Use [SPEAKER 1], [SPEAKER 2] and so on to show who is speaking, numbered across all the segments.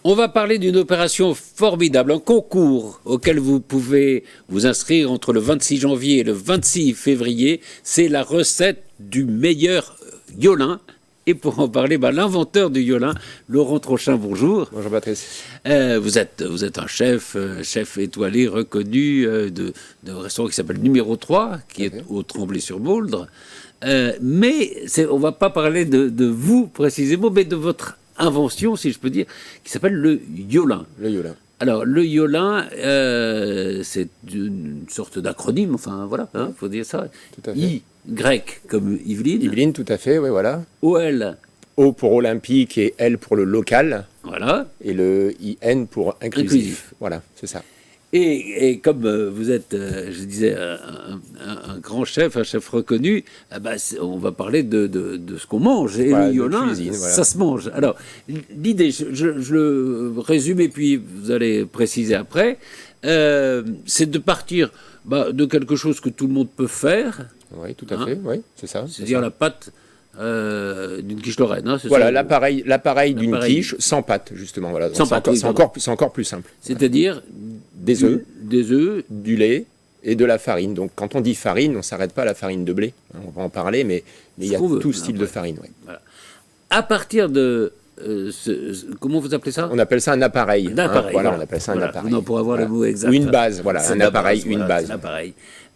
[SPEAKER 1] On va parler d'une opération formidable, un concours auquel vous pouvez vous inscrire entre le 26 janvier et le 26 février. C'est la recette du meilleur Yolin. Et pour en parler, l'inventeur du Yolin, Laurent Trochin, bonjour.
[SPEAKER 2] Bonjour Patrice.
[SPEAKER 1] Vous êtes un chef étoilé reconnu de restaurant qui s'appelle Numéro 3, qui est au Tremblay-sur-Mauldre. Mais on ne va pas parler de vous précisément, mais de votre invention, si je peux dire, qui s'appelle le Yolin.
[SPEAKER 2] Le Yolin.
[SPEAKER 1] Alors, le Yolin, c'est une sorte d'acronyme, enfin voilà, faut dire ça.
[SPEAKER 2] Tout à fait.
[SPEAKER 1] I, grec, comme Yveline.
[SPEAKER 2] Yveline, tout à fait, oui, voilà.
[SPEAKER 1] OL.
[SPEAKER 2] O pour olympique et L pour le local.
[SPEAKER 1] Voilà.
[SPEAKER 2] Et le IN pour inclusif. Voilà, c'est ça.
[SPEAKER 1] Et comme vous êtes, je disais, un grand chef, un chef reconnu, on va parler de ce qu'on mange. Et
[SPEAKER 2] Voilà,
[SPEAKER 1] le Yolin,
[SPEAKER 2] cuisine, voilà.
[SPEAKER 1] ça se mange. Alors, l'idée, je le résume et puis vous allez préciser après, c'est de partir de quelque chose que tout le monde peut faire.
[SPEAKER 2] Oui, tout à fait, oui, c'est ça.
[SPEAKER 1] C'est-à-dire la pâte d'une quiche Lorraine. Hein,
[SPEAKER 2] voilà, l'appareil d'une quiche sans pâte, justement. Voilà.
[SPEAKER 1] Sans pâte,
[SPEAKER 2] c'est encore plus simple.
[SPEAKER 1] C'est-à-dire
[SPEAKER 2] des œufs,
[SPEAKER 1] du
[SPEAKER 2] lait et de la farine. Donc quand on dit farine, on ne s'arrête pas à la farine de blé. On va en parler, mais il y a tout style de farine. Ouais.
[SPEAKER 1] Voilà. À partir de... comment vous appelez ça?
[SPEAKER 2] On appelle ça un appareil.
[SPEAKER 1] Voilà,
[SPEAKER 2] on appelle ça un appareil.
[SPEAKER 1] Non, pour avoir le mot exact.
[SPEAKER 2] Ou une base, voilà, un appareil, une base.
[SPEAKER 1] Un appareil.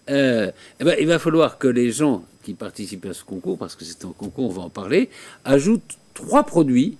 [SPEAKER 1] Il va falloir que les gens qui participent à ce concours, parce que c'est un concours, on va en parler, ajoutent 3 produits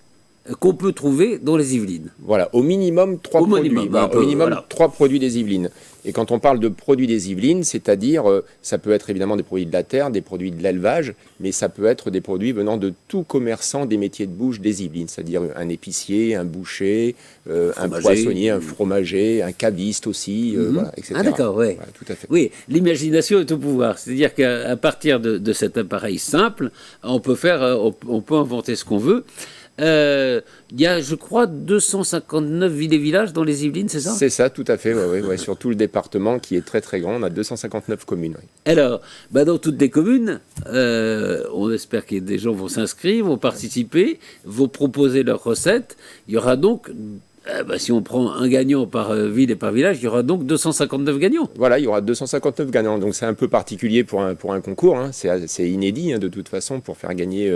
[SPEAKER 1] qu'on peut trouver dans les Yvelines.
[SPEAKER 2] Voilà, au minimum 3 produits. Au minimum 3 produits des Yvelines. Et quand on parle de produits des Yvelines, c'est-à-dire, ça peut être évidemment des produits de la terre, des produits de l'élevage, mais ça peut être des produits venant de tout commerçant des métiers de bouche des Yvelines, c'est-à-dire un épicier, un boucher, un poissonnier, un fromager, un caviste aussi, voilà, etc.
[SPEAKER 1] Ah d'accord, oui.
[SPEAKER 2] Voilà, tout à fait.
[SPEAKER 1] Oui, l'imagination est au pouvoir. C'est-à-dire qu'à partir de cet appareil simple, on peut inventer ce qu'on veut. Il y a, je crois, 259 villes et villages dans les Yvelines, c'est ça?
[SPEAKER 2] C'est ça, tout à fait, ouais, sur tout le département qui est très très grand, on a 259 communes. Ouais.
[SPEAKER 1] Alors, dans toutes les communes, on espère que des gens vont s'inscrire, vont participer, vont proposer leurs recettes. Il y aura donc, si on prend un gagnant par ville et par village, il y aura donc 259 gagnants.
[SPEAKER 2] Voilà, il y aura 259 gagnants, donc c'est un peu particulier pour un concours, hein. C'est inédit de toute façon pour faire gagner...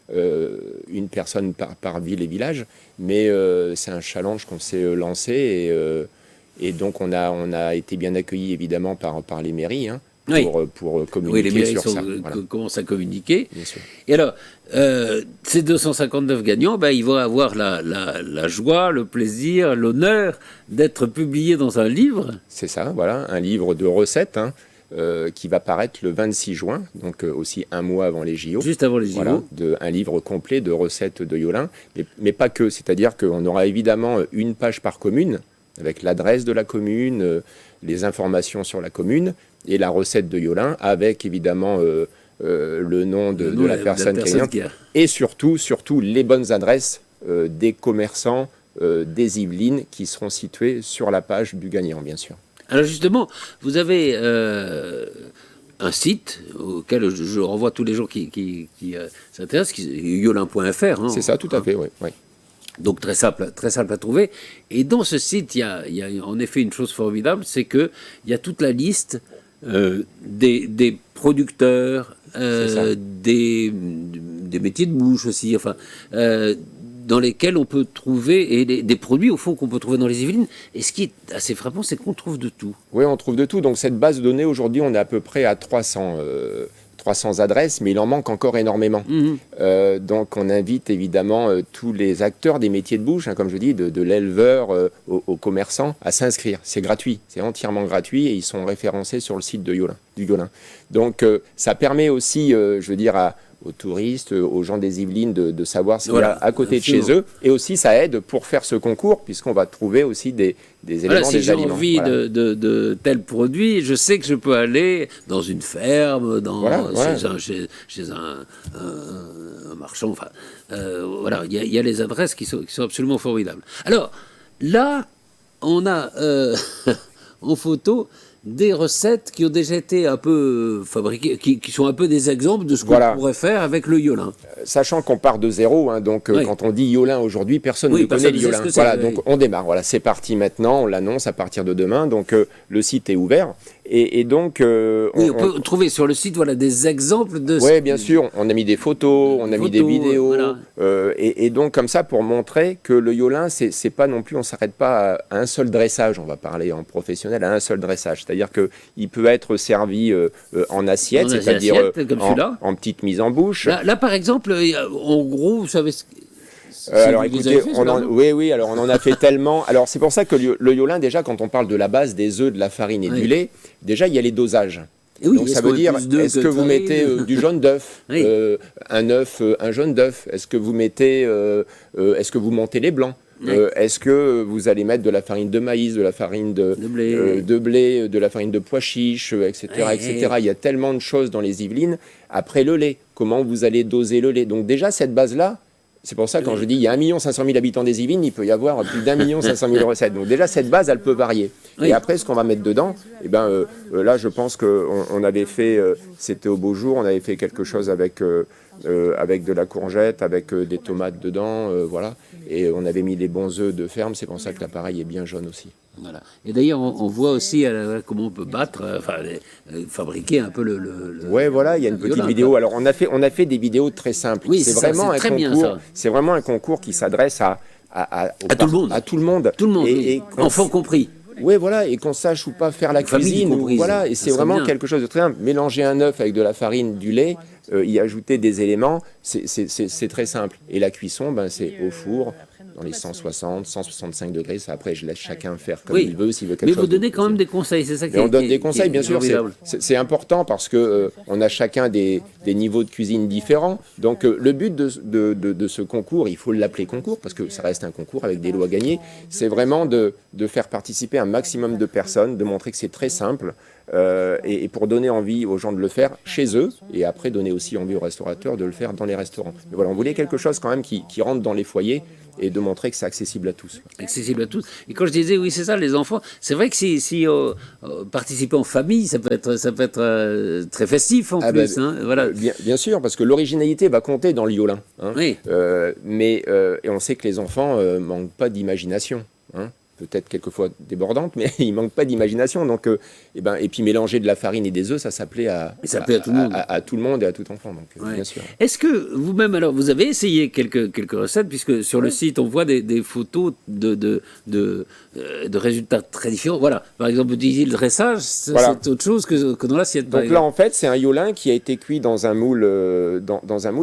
[SPEAKER 2] une personne par ville et village, mais c'est un challenge qu'on s'est lancé et donc on a été bien accueillis évidemment par les mairies pour communiquer
[SPEAKER 1] les mairies
[SPEAKER 2] sur ça. Voilà.
[SPEAKER 1] Commencent à communiquer.
[SPEAKER 2] Bien sûr.
[SPEAKER 1] Et alors, ces 259 gagnants, ils vont avoir la joie, le plaisir, l'honneur d'être publiés dans un livre.
[SPEAKER 2] C'est ça, voilà, un livre de recettes, qui va paraître le 26 juin, donc aussi un mois avant les JO.
[SPEAKER 1] Juste avant les JO.
[SPEAKER 2] Voilà, un livre complet de recettes de Yolin, mais pas que, c'est-à-dire qu'on aura évidemment une page par commune, avec l'adresse de la commune, les informations sur la commune, et la recette de Yolin, avec évidemment le nom de la personne qui a. Et surtout les bonnes adresses des commerçants des Yvelines qui seront situés sur la page du gagnant, bien sûr.
[SPEAKER 1] Alors justement, vous avez un site auquel je renvoie tous les gens qui s'intéressent, yolin.fr. Hein,
[SPEAKER 2] c'est ça, tout à fait, oui.
[SPEAKER 1] Donc très simple à trouver. Et dans ce site, il y a en effet une chose formidable, c'est qu'il y a toute la liste des producteurs, des métiers de bouche aussi, enfin... dans lesquels on peut trouver, et des produits au fond qu'on peut trouver dans les Yvelines. Et ce qui est assez frappant, c'est qu'on trouve de tout.
[SPEAKER 2] Oui, on trouve de tout. Donc cette base de données, aujourd'hui, on est à peu près à 300 adresses, mais il en manque encore énormément. Donc on invite évidemment tous les acteurs des métiers de bouche, comme je dis, de l'éleveur aux commerçants, à s'inscrire. C'est gratuit, c'est entièrement gratuit, et ils sont référencés sur le site du Yolin. Donc ça permet aussi, je veux dire, aux touristes, aux gens des Yvelines de savoir ce qu'il y a à côté de chez eux. Et aussi, ça aide pour faire ce concours, puisqu'on va trouver aussi des éléments, des aliments.
[SPEAKER 1] Si j'ai envie de tel produit, je sais que je peux aller dans une ferme, chez un marchand. Enfin, voilà, il y a les adresses qui sont absolument formidables. Alors, là, on a en photo des recettes qui ont déjà été un peu fabriquées, qui sont un peu des exemples de ce qu'on pourrait faire avec le Yolin.
[SPEAKER 2] Sachant qu'on part de zéro, hein, donc quand on dit Yolin aujourd'hui, personne ne connaît le Yolin. Voilà, donc on démarre. Voilà, c'est parti maintenant, on l'annonce à partir de demain. Donc le site est ouvert. Et donc,
[SPEAKER 1] on peut trouver sur le site des exemples de...
[SPEAKER 2] Oui, bien sûr, on a mis des photos, on a mis des vidéos, voilà. Et donc comme ça pour montrer que le Yolin, c'est pas non plus, on s'arrête pas à un seul dressage, on va parler en professionnel, à un seul dressage. C'est-à-dire qu'il peut être servi en assiette, c'est-à-dire en petite mise en bouche.
[SPEAKER 1] Là, par exemple, en gros, vous savez...
[SPEAKER 2] alors écoutez, oui, alors on en a fait tellement. Alors c'est pour ça que le Yolin, déjà, quand on parle de la base, des œufs, de la farine et du lait, déjà il y a les dosages.
[SPEAKER 1] Oui,
[SPEAKER 2] donc ça veut dire, est-ce que vous mettez du jaune d'œuf, un jaune d'œuf, est-ce que vous mettez, est-ce que vous montez les blancs, est-ce que vous allez mettre de la farine de maïs, de la farine de blé, de la farine de pois chiches, etc., etc. Il y a tellement de choses dans les Yvelines. Après le lait, comment vous allez doser le lait. Donc déjà cette base-là, c'est pour ça quand je dis il y a 1 500 000 habitants des Yvelines, il peut y avoir plus d'1 500 000 recettes. Donc déjà cette base, elle peut varier. Et après ce qu'on va mettre dedans, là je pense qu'on avait fait, c'était au beau jour, on avait fait quelque chose avec de la courgette, avec des tomates dedans, voilà. Et on avait mis les bons œufs de ferme, c'est pour ça que l'appareil est bien jaune aussi.
[SPEAKER 1] Voilà. Et d'ailleurs, on voit aussi comment on peut fabriquer un peu le
[SPEAKER 2] ouais, voilà, il y a une petite vidéo. Alors, on a fait des vidéos très simples.
[SPEAKER 1] Oui, c'est vraiment un concours.
[SPEAKER 2] C'est vraiment un concours qui s'adresse à
[SPEAKER 1] tout le monde.
[SPEAKER 2] À tout le monde.
[SPEAKER 1] Tout le monde, enfants compris.
[SPEAKER 2] Oui, voilà, et qu'on sache ou pas faire la cuisine. Voilà, et c'est vraiment quelque chose de très simple. Mélanger un œuf avec de la farine, du lait, y ajouter des éléments, c'est très simple. Et la cuisson, c'est au four, dans les 160, 165 degrés. Ça, après, je laisse chacun faire comme il veut, s'il veut quelque chose.
[SPEAKER 1] Mais vous donnez quand même des conseils, c'est ça qui est...
[SPEAKER 2] On donne des conseils, bien sûr. C'est important parce que on a chacun des niveaux de cuisine différents. Donc, le but de ce concours, il faut l'appeler concours parce que ça reste un concours avec des lots à gagner. C'est vraiment de faire participer un maximum de personnes, de montrer que c'est très simple. Et pour donner envie aux gens de le faire chez eux et après donner aussi envie aux restaurateurs de le faire dans les restaurants. Mais voilà, on voulait quelque chose quand même qui rentre dans les foyers et de montrer que c'est accessible à tous.
[SPEAKER 1] Accessible à tous. Et quand je disais, oui, c'est ça, les enfants, c'est vrai que si participer en famille, ça peut être très festif en plus. Voilà.
[SPEAKER 2] Bien sûr, parce que l'originalité va compter dans le Yolin.
[SPEAKER 1] Oui.
[SPEAKER 2] Et on sait que les enfants manquent pas d'imagination. Peut-être quelquefois débordante, mais il manque pas d'imagination. Donc, et puis mélanger de la farine et des œufs, ça s'appelait à tout le monde. À tout le monde et à tout enfant. Donc, bien sûr.
[SPEAKER 1] Est-ce que vous-même, alors, vous avez essayé quelques recettes, puisque sur le site, on voit des photos de résultats très différents. Voilà. Par exemple, vous disiez le dressage, c'est autre chose que dans l'assiette.
[SPEAKER 2] Donc là, en fait, c'est un Yolin qui a été cuit dans un moule,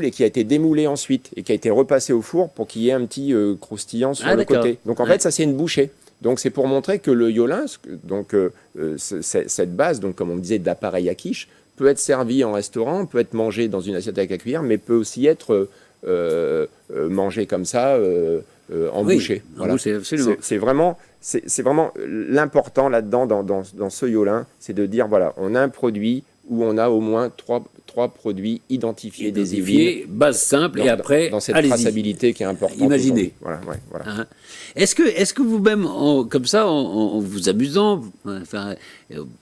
[SPEAKER 2] et qui a été démoulé ensuite et qui a été repassé au four pour qu'il y ait un petit croustillant sur le côté. Donc en fait, ça c'est une bouchée. Donc c'est pour montrer que le Yolin, donc cette base, donc comme on disait d'appareil à quiche, peut être servi en restaurant, peut être mangé dans une assiette avec la cuillère, mais peut aussi être mangé comme ça en bouchée.
[SPEAKER 1] Voilà. Bouchée, absolument.
[SPEAKER 2] C'est vraiment l'important là-dedans dans ce Yolin, c'est de dire voilà, on a un produit où on a au moins trois produits identifiés des Yvelines.
[SPEAKER 1] Base simple, et après,
[SPEAKER 2] dans cette traçabilité qui est importante.
[SPEAKER 1] Imaginez.
[SPEAKER 2] Voilà.
[SPEAKER 1] Est-ce que vous-même, comme ça, en vous amusant, enfin,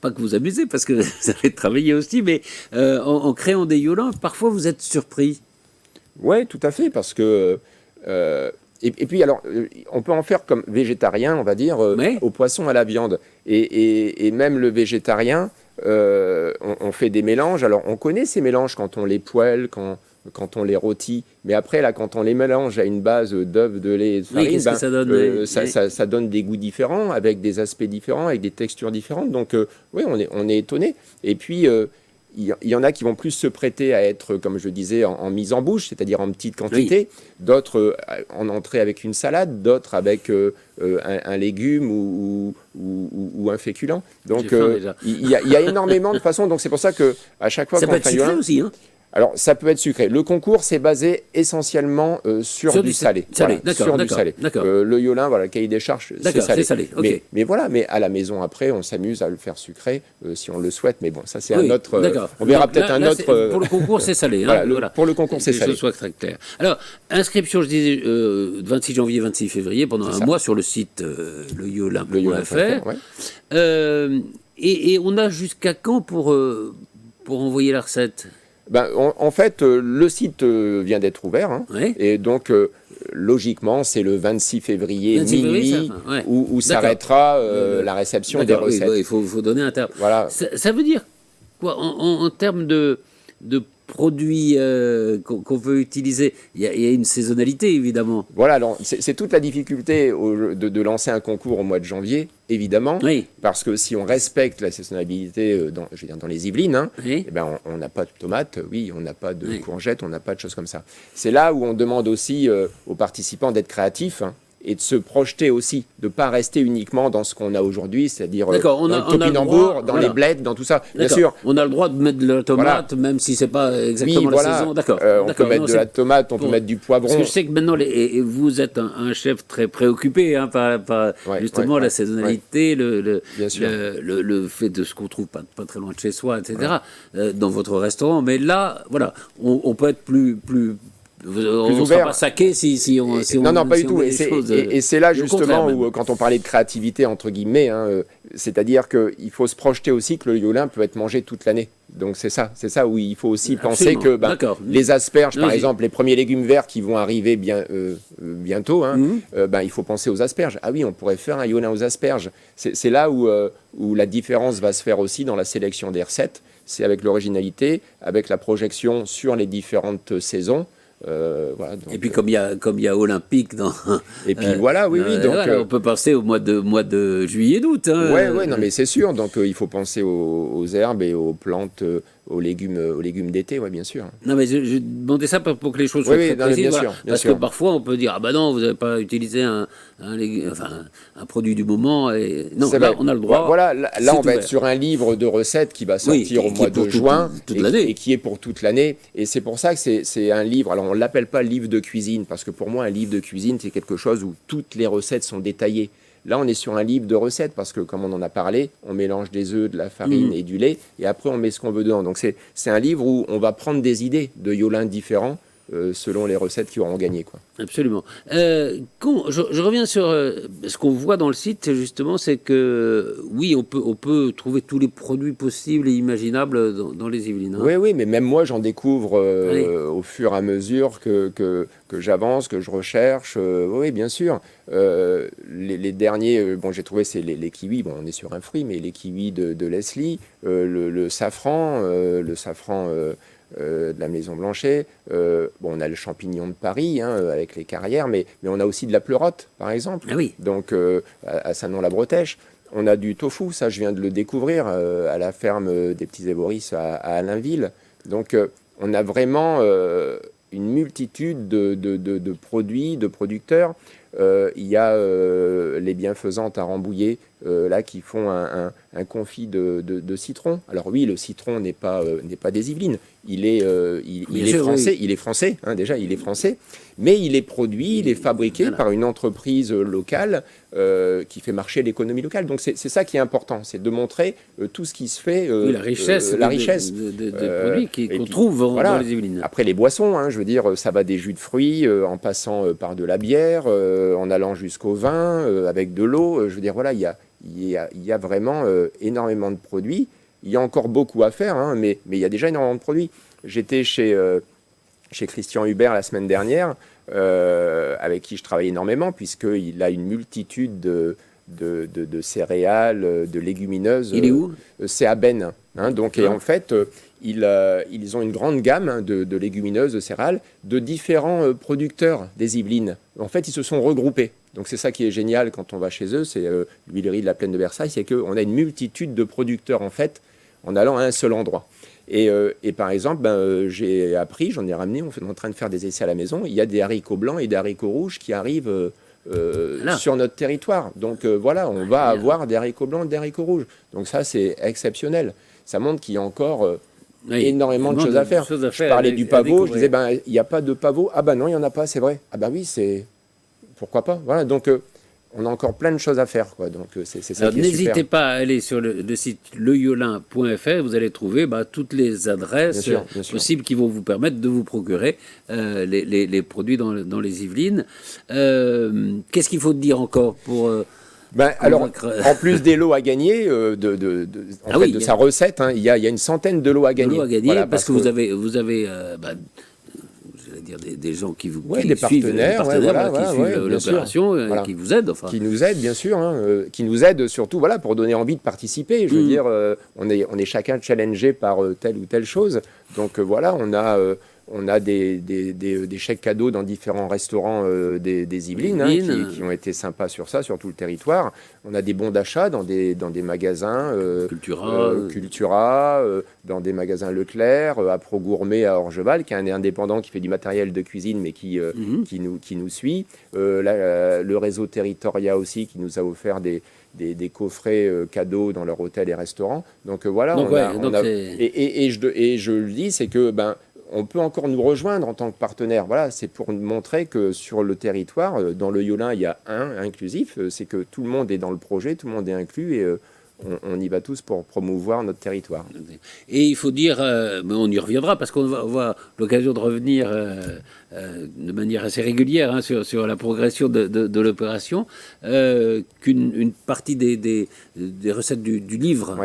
[SPEAKER 1] pas que vous amusez, parce que vous avez travaillé aussi, mais en créant des Yolins, parfois vous êtes surpris.
[SPEAKER 2] Oui, tout à fait, parce que... Et puis, alors, on peut en faire comme végétarien, on va dire, au poisson, à la viande. Et même le végétarien, on fait des mélanges. Alors, on connaît ces mélanges quand on les poêle, quand on les rôtit. Mais après, là, quand on les mélange à une base d'œufs, de lait et de farine,
[SPEAKER 1] ça donne,
[SPEAKER 2] ça donne des goûts différents, avec des aspects différents, avec des textures différentes. Donc, oui, on est étonné. Et puis... il y en a qui vont plus se prêter à être, comme je disais, en mise en bouche, c'est-à-dire en petite quantité, d'autres en entrée avec une salade, d'autres avec un légume ou un féculent. Donc il y a énormément de façons, donc c'est pour ça qu'à chaque fois
[SPEAKER 1] ça peut être sucré aussi,
[SPEAKER 2] Alors, ça peut être sucré. Le concours, c'est basé essentiellement sur du salé. Le Yolin, voilà, le cahier des charges, c'est salé.
[SPEAKER 1] Okay.
[SPEAKER 2] Mais voilà, mais à la maison, après, on s'amuse à le faire sucré, si on le souhaite. Mais bon, ça, c'est un autre... on verra peut-être un autre...
[SPEAKER 1] Pour le concours, c'est salé.
[SPEAKER 2] Pour le concours, c'est salé.
[SPEAKER 1] Que ce soit très clair. Alors, inscription, je disais, 26 janvier, 26 février, pendant un mois, sur le site leyolin.fr. Et on a jusqu'à quand pour envoyer la recette?
[SPEAKER 2] En fait, le site vient d'être ouvert, hein,
[SPEAKER 1] Oui.
[SPEAKER 2] et donc logiquement, c'est le 26 février
[SPEAKER 1] 26 février,
[SPEAKER 2] minuit
[SPEAKER 1] ça, ouais.
[SPEAKER 2] où s'arrêtera la réception des
[SPEAKER 1] D'accord, oui,
[SPEAKER 2] recettes.
[SPEAKER 1] il faut donner un terme.
[SPEAKER 2] Voilà.
[SPEAKER 1] Ça veut dire quoi en termes de produits qu'on veut utiliser? Il y a une saisonnalité, évidemment.
[SPEAKER 2] Voilà, alors c'est toute la difficulté de lancer un concours au mois de janvier, évidemment,
[SPEAKER 1] Oui.
[SPEAKER 2] parce que si on respecte la saisonnabilité dans les Yvelines, hein,
[SPEAKER 1] Oui.
[SPEAKER 2] eh ben on n'a pas de tomates, oui, on n'a pas de courgettes, on n'a pas de choses comme ça. C'est là où on demande aussi aux participants d'être créatifs, hein, et de se projeter aussi, de ne pas rester uniquement dans ce qu'on a aujourd'hui, c'est-à-dire dans le topinambour, dans les blettes, dans tout ça. Bien sûr.
[SPEAKER 1] On a le droit de mettre de la tomate, même si ce n'est pas exactement la saison. D'accord.
[SPEAKER 2] On peut mettre de la tomate, on peut mettre du poivron.
[SPEAKER 1] Parce que je sais que maintenant, vous êtes un chef très préoccupé hein, par justement la saisonnalité, le fait de ce qu'on trouve pas très loin de chez soi, etc., dans votre restaurant. Mais là, voilà, on peut être plus on ne sera pas saqué si on
[SPEAKER 2] non, pas du tout.
[SPEAKER 1] Et
[SPEAKER 2] c'est là justement où, quand on parlait de créativité, entre guillemets, hein, c'est-à-dire qu'il faut se projeter aussi que le yolin peut être mangé toute l'année. Donc c'est ça où il faut aussi penser que les asperges, par exemple, les premiers légumes verts qui vont arriver bientôt, hein, il faut penser aux asperges. Ah oui, on pourrait faire un yolin aux asperges. C'est là où la différence va se faire aussi dans la sélection des recettes. C'est avec l'originalité, avec la projection sur les différentes saisons.
[SPEAKER 1] Voilà, donc, et puis comme il y a olympique dans
[SPEAKER 2] et puis voilà oui donc
[SPEAKER 1] on peut penser au mois de juillet d'août hein,
[SPEAKER 2] non mais c'est sûr donc il faut penser aux herbes et aux plantes aux légumes d'été, bien sûr.
[SPEAKER 1] Non, mais je demandais ça pour que les choses soient très précises.
[SPEAKER 2] Bien sûr.
[SPEAKER 1] Parce que parfois, on peut dire, ah ben non, vous n'avez pas utilisé un produit du moment. Et... Non, là, on a le droit.
[SPEAKER 2] Voilà, là on va être sur un livre de recettes qui va sortir au mois de juin et qui est pour toute l'année. Et c'est pour ça que c'est un livre. Alors, on ne l'appelle pas livre de cuisine, parce que pour moi, un livre de cuisine, c'est quelque chose où toutes les recettes sont détaillées. Là, on est sur un livre de recettes parce que, comme on en a parlé, on mélange des œufs, de la farine et du lait, et après, on met ce qu'on veut dedans. Donc, c'est un livre où on va prendre des idées de yolins différents selon les recettes qui auront gagné, quoi.
[SPEAKER 1] Absolument. Je reviens sur ce qu'on voit dans le site, justement, c'est que, oui, on peut trouver tous les produits possibles et imaginables dans les Yvelines. Hein.
[SPEAKER 2] Oui, mais même moi, j'en découvre au fur et à mesure que j'avance, que je recherche. Oui, bien sûr. Les derniers, j'ai trouvé, c'est les kiwis. Bon, on est sur un fruit, mais les kiwis de Leslie, le safran, de la Maison Blanchet. On a le champignon de Paris avec les carrières, mais on a aussi de la pleurote, par exemple.
[SPEAKER 1] Ah oui.
[SPEAKER 2] Donc, à Saint-Nom-la-Bretèche. On a du tofu, ça je viens de le découvrir à la ferme des Petits Éboris à Allainville. Donc, on a vraiment une multitude de produits, de producteurs. Il y a les bienfaisantes à Rambouillet, là, qui font un confit de citron. Alors oui, le citron n'est pas des Yvelines. Il est français. Oui. Il est français, déjà, il est français. Mais il est produit, il est fabriqué par une entreprise locale qui fait marcher l'économie locale. Donc c'est ça qui est important, c'est de montrer tout ce qui se fait.
[SPEAKER 1] La richesse des produits qu'on trouve dans les Yvelines.
[SPEAKER 2] Après les boissons, je veux dire, ça va des jus de fruits en passant par de la bière, en allant jusqu'au vin, avec de l'eau. Je veux dire, voilà, il y a vraiment énormément de produits. Il y a encore beaucoup à faire, mais il y a déjà énormément de produits. J'étais chez Christian Hubert la semaine dernière, avec qui je travaille énormément, puisqu'il a une multitude de céréales, de légumineuses.
[SPEAKER 1] Il est où ?
[SPEAKER 2] C'est à Bennes. Et en fait, ils ont une grande gamme de légumineuses, de céréales, de différents producteurs des Yvelines. En fait, ils se sont regroupés. Donc c'est ça qui est génial quand on va chez eux, c'est l'huilerie de la Plaine de Versailles, c'est qu'on a une multitude de producteurs, en fait, en allant à un seul endroit. Et par exemple, j'ai appris, j'en ai ramené, on est en train de faire des essais à la maison, il y a des haricots blancs et des haricots rouges qui arrivent sur notre territoire. Donc voilà, on va avoir des haricots blancs et des haricots rouges. Donc ça, c'est exceptionnel. Ça montre qu'il y a encore énormément de choses à faire. Je parlais du pavot, je disais, il n'y a pas de pavot. Ah non, il n'y en a pas, c'est vrai. Ah oui, c'est... Pourquoi pas. Voilà, donc... on a encore plein de choses à faire, quoi. Donc c'est ça qui est super.
[SPEAKER 1] N'hésitez pas à aller sur le site leyolin.fr, vous allez trouver toutes les adresses bien sûr. Possibles qui vont vous permettre de vous procurer les produits dans les Yvelines. Qu'est-ce qu'il faut dire encore pour
[SPEAKER 2] Alors, en plus des lots à gagner, de sa recette, hein, il y a une centaine de lots à gagner.
[SPEAKER 1] Voilà, parce que vous avez j'allais dire des gens qui vous
[SPEAKER 2] des partenaires,
[SPEAKER 1] qui suivent l'opération, qui vous aident. Enfin.
[SPEAKER 2] Qui nous aident, bien sûr, hein, qui nous aident surtout pour donner envie de participer. Je veux dire, on est chacun challengé par telle ou telle chose. Donc on a des chèques cadeaux dans différents restaurants des Yvelines, qui ont été sympas sur ça, sur tout le territoire. On a des bons d'achat dans des magasins Cultura, dans des magasins Leclerc, à Pro Gourmet à Orgeval, qui est un indépendant qui fait du matériel de cuisine, mais qui nous suit. Le réseau Territoria aussi, qui nous a offert des coffrets cadeaux dans leur hôtel et restaurant. Donc et je le dis, c'est que on peut encore nous rejoindre en tant que partenaire. Voilà, c'est pour montrer que sur le territoire, dans le Yolin, il y a un inclusif. C'est que tout le monde est dans le projet, tout le monde est inclus et on y va tous pour promouvoir notre territoire.
[SPEAKER 1] Et il faut dire, mais on y reviendra parce qu'on va avoir l'occasion de revenir de manière assez régulière sur la progression de l'opération, qu'une partie des recettes du livre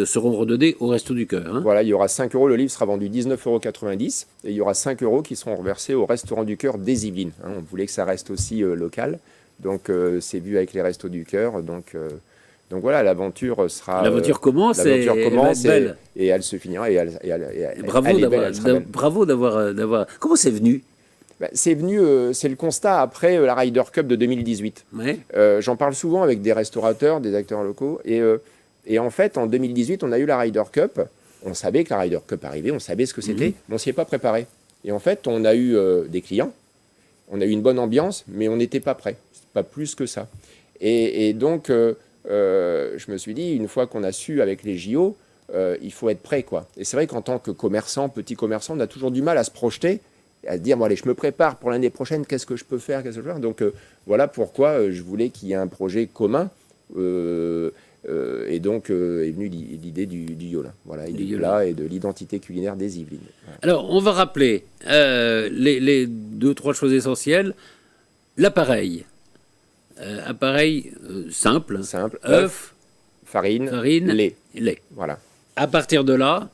[SPEAKER 1] seront redonnées au Resto du Cœur.
[SPEAKER 2] Voilà, il y aura 5 €, le livre sera vendu 19,90 € et il y aura 5 € qui seront reversés au Restaurant du Cœur des Yvelines. On voulait que ça reste aussi local, donc c'est vu avec les Restos du Cœur, donc voilà, l'aventure sera.
[SPEAKER 1] L'aventure commence, belle.
[SPEAKER 2] Et elle se finira.
[SPEAKER 1] Bravo d'avoir. Comment c'est venu?
[SPEAKER 2] C'est venu, c'est le constat après la Ryder Cup de 2018.
[SPEAKER 1] Ouais.
[SPEAKER 2] J'en parle souvent avec des restaurateurs, des acteurs locaux. Et en fait, en 2018, on a eu la Ryder Cup. On savait que la Ryder Cup arrivait, on savait ce que c'était, mais on ne s'y est pas préparé. Et en fait, on a eu des clients, on a eu une bonne ambiance, mais on n'était pas prêt. Pas plus que ça. Et donc. Je me suis dit, une fois qu'on a su avec les JO, il faut être prêt, quoi. Et c'est vrai qu'en tant que commerçant, petit commerçant, on a toujours du mal à se projeter, à se dire, bon allez, je me prépare pour l'année prochaine, qu'est-ce que je peux faire, Donc voilà pourquoi je voulais qu'il y ait un projet commun. Et donc est venue l'idée du Yolin. Voilà, et du Yolin et de l'identité culinaire des Yvelines. Voilà.
[SPEAKER 1] Alors, on va rappeler les 2-3 choses essentielles. L'appareil. Appareil simple, œuf,
[SPEAKER 2] farine, lait. Voilà.
[SPEAKER 1] À partir de là,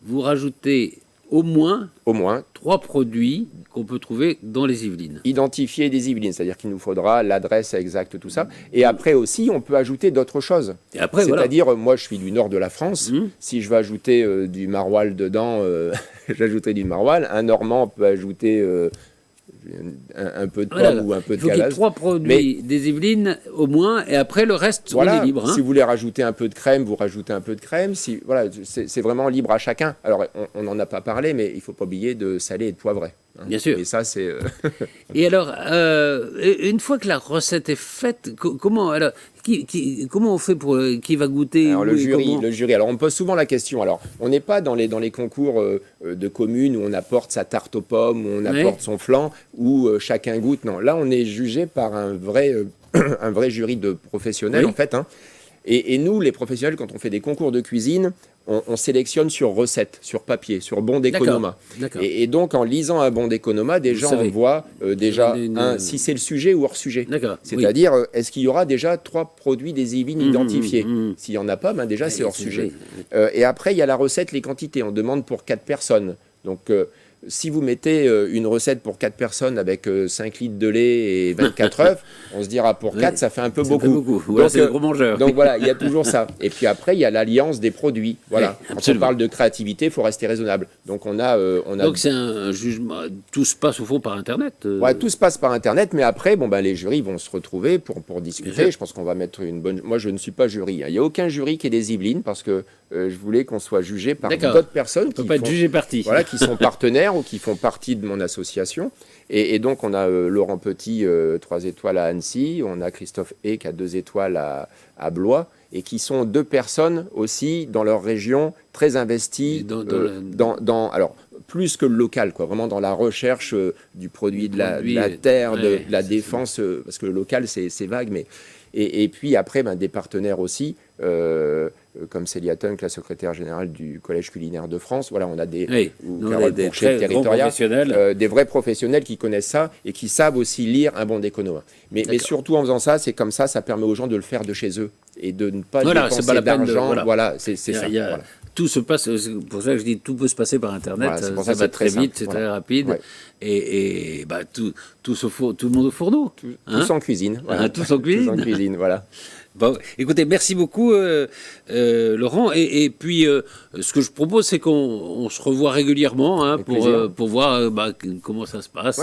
[SPEAKER 1] vous rajoutez au moins 3 produits qu'on peut trouver dans les Yvelines.
[SPEAKER 2] Identifiés des Yvelines, c'est-à-dire qu'il nous faudra l'adresse exacte, tout ça. Et après aussi, on peut ajouter d'autres choses. C'est-à-dire, moi je suis du nord de la France, si je veux ajouter du maroilles dedans, j'ajouterai du maroilles. Un Normand peut ajouter... un peu de pomme ou un peu de calage.
[SPEAKER 1] Il faut qu'il y ait 3 produits des Yvelines au moins, et après le reste, on est libre.
[SPEAKER 2] Si vous voulez rajouter un peu de crème, vous rajoutez un peu de crème. C'est vraiment libre à chacun. Alors, on n'en a pas parlé, mais il ne faut pas oublier de saler et de poivrer.
[SPEAKER 1] Bien sûr.
[SPEAKER 2] Et ça, c'est...
[SPEAKER 1] Et alors, une fois que la recette est faite, comment on fait pour qui va goûter?
[SPEAKER 2] Alors, le jury. Alors, on me pose souvent la question. Alors, on n'est pas dans les concours de communes où on apporte sa tarte aux pommes, où on apporte son flan, où chacun goûte. Non, là, on est jugé par un vrai jury de professionnels, en fait. Et nous, les professionnels, quand on fait des concours de cuisine, on sélectionne sur recette, sur papier, sur bon d'économa. Et donc, en lisant un bon d'économa, déjà, on voit si c'est le sujet ou hors sujet. C'est-à-dire, est-ce qu'il y aura déjà 3 produits des Yvelines identifiés? S'il n'y en a pas, déjà, c'est hors sujet. Et après, il y a la recette, les quantités. On demande pour 4 personnes. Donc, si vous mettez une recette pour 4 personnes avec 5 litres de lait et 24 œufs, on se dira pour 4, ça fait un peu beaucoup.
[SPEAKER 1] Voilà, c'est le gros mangeur.
[SPEAKER 2] Donc voilà, il y a toujours ça. Et puis après, il y a l'alliance des produits. Voilà. Quand on parle de créativité, il faut rester raisonnable. Donc
[SPEAKER 1] Donc c'est un jugement. Tout se passe au fond par Internet.
[SPEAKER 2] Ouais, tout se passe par Internet, mais après, les jurys vont se retrouver pour discuter. Je pense qu'on va mettre une bonne. Moi, je ne suis pas jury. Il n'y a aucun jury qui est des Yvelines parce que je voulais qu'on soit jugé par d'autres personnes qui sont partenaires ou qui font partie de mon association. Et donc, on a Laurent Petit, 3 étoiles à Annecy, on a Christophe Eck à 2 étoiles à Blois, et qui sont 2 personnes aussi dans leur région très investies alors, plus que le local, quoi, vraiment dans la recherche du produit de la terre, de la défense, parce que le local, c'est vague, mais... Et puis après, des partenaires aussi comme Célia Tunk, la secrétaire générale du Collège culinaire de France. Voilà, on a des,
[SPEAKER 1] oui,
[SPEAKER 2] ou
[SPEAKER 1] on
[SPEAKER 2] Carole
[SPEAKER 1] a des
[SPEAKER 2] Bourget,
[SPEAKER 1] très grands professionnels.
[SPEAKER 2] des vrais professionnels qui connaissent ça et qui savent aussi lire un bon d'économie. Mais surtout en faisant ça, c'est comme ça permet aux gens de le faire de chez eux et de ne pas dépenser d'argent. Voilà, c'est ça. Voilà.
[SPEAKER 1] Tout se passe, c'est pour ça que je dis tout peut se passer par Internet,
[SPEAKER 2] voilà,
[SPEAKER 1] ça va très vite, c'est
[SPEAKER 2] voilà.
[SPEAKER 1] très rapide,
[SPEAKER 2] ouais.
[SPEAKER 1] et bah, tout le monde au fourneau.
[SPEAKER 2] Tous en cuisine. Voilà.
[SPEAKER 1] Tous en cuisine.
[SPEAKER 2] Tous en cuisine, voilà.
[SPEAKER 1] Bon, écoutez, merci beaucoup Laurent. Et puis, ce que je propose, c'est qu'on se revoit régulièrement pour voir comment ça se passe,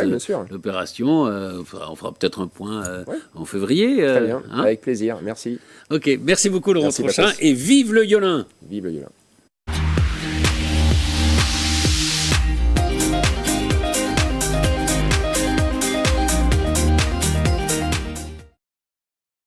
[SPEAKER 1] l'opération. On fera peut-être un point en février.
[SPEAKER 2] Très bien, avec plaisir, merci.
[SPEAKER 1] Ok, merci beaucoup Laurent Tronchin, et vive le Yolin.
[SPEAKER 2] Vive le Yolin.